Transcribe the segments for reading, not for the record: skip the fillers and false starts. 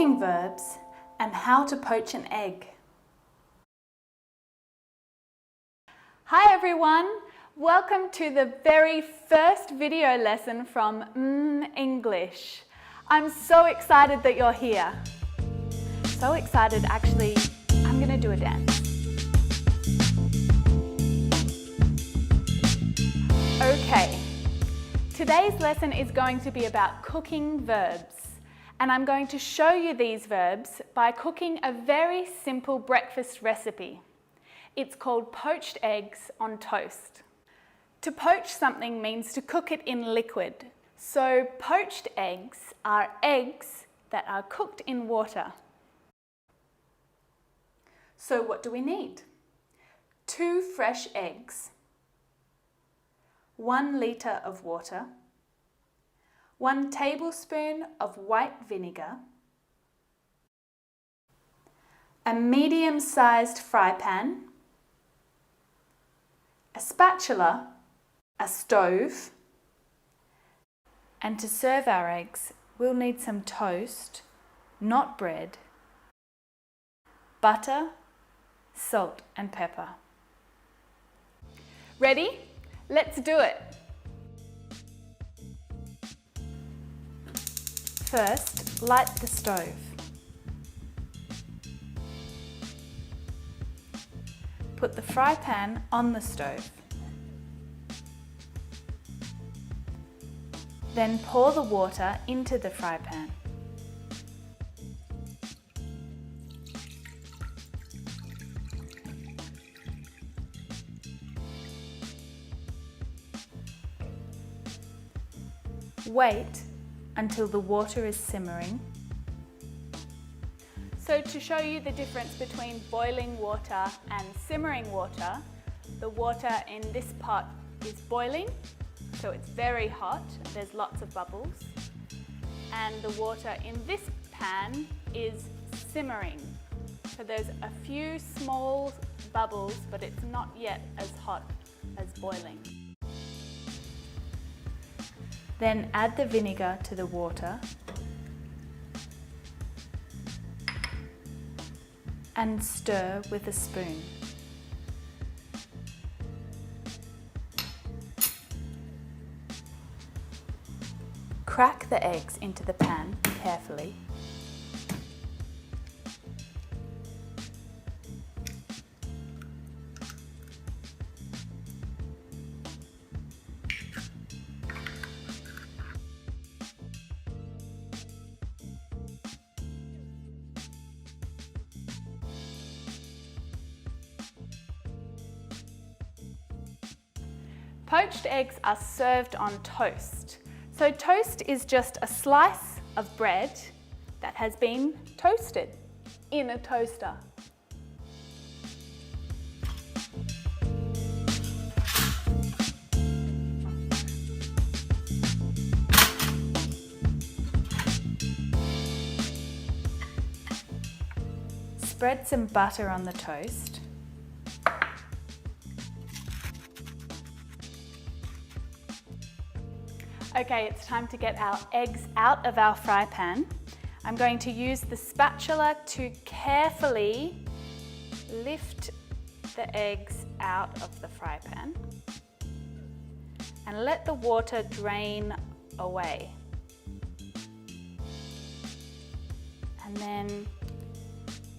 cooking verbs, and how to poach an egg. Hi everyone, welcome to the very first video lesson from English. I'm so excited that you're here. So excited, actually, I'm going to do a dance. Okay, today's lesson is going to be about cooking verbs. And I'm going to show you these verbs by cooking a very simple breakfast recipe. It's called poached eggs on toast. To poach something means to cook it in liquid. So poached eggs are eggs that are cooked in water. So what do we need? 2 fresh eggs, 1 litre of water, 1 tablespoon of white vinegar, a medium-sized fry pan, a spatula, a stove, and to serve our eggs, we'll need some toast, not bread, butter, salt and pepper. Ready? Let's do it! First, light the stove. Put the fry pan on the stove. Then pour the water into the fry pan. Wait until the water is simmering. So to show you the difference between boiling water and simmering water, the water in this pot is boiling, so it's very hot, there's lots of bubbles, and the water in this pan is simmering. So there's a few small bubbles, but it's not yet as hot as boiling. Then add the vinegar to the water and stir with a spoon. Crack the eggs into the pan carefully. Poached eggs are served on toast. So toast is just a slice of bread that has been toasted in a toaster. Spread some butter on the toast. Okay, it's time to get our eggs out of our fry pan. I'm going to use the spatula to carefully lift the eggs out of the fry pan and let the water drain away. And then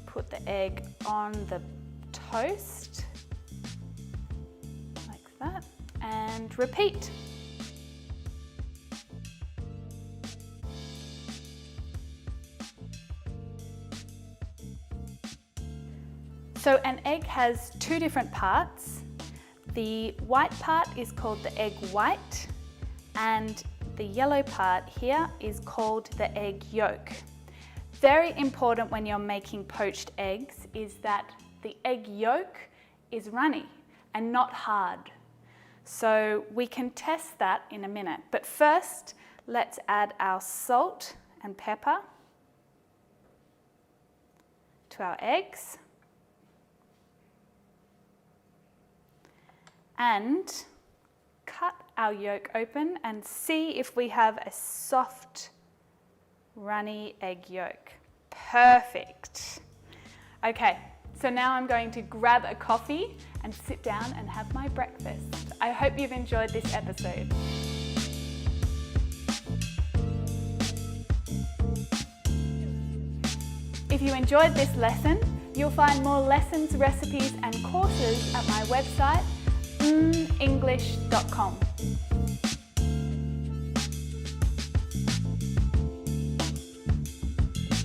put the egg on the toast like that and repeat. So an egg has 2 different parts. The white part is called the egg white, and the yellow part here is called the egg yolk. Very important when you're making poached eggs is that the egg yolk is runny and not hard. So we can test that in a minute. But first, let's add our salt and pepper to our eggs. And cut our yolk open and see if we have a soft, runny egg yolk. Perfect. Okay, so now I'm going to grab a coffee and sit down and have my breakfast. I hope you've enjoyed this episode. If you enjoyed this lesson, you'll find more lessons, recipes and courses at my website, english.com.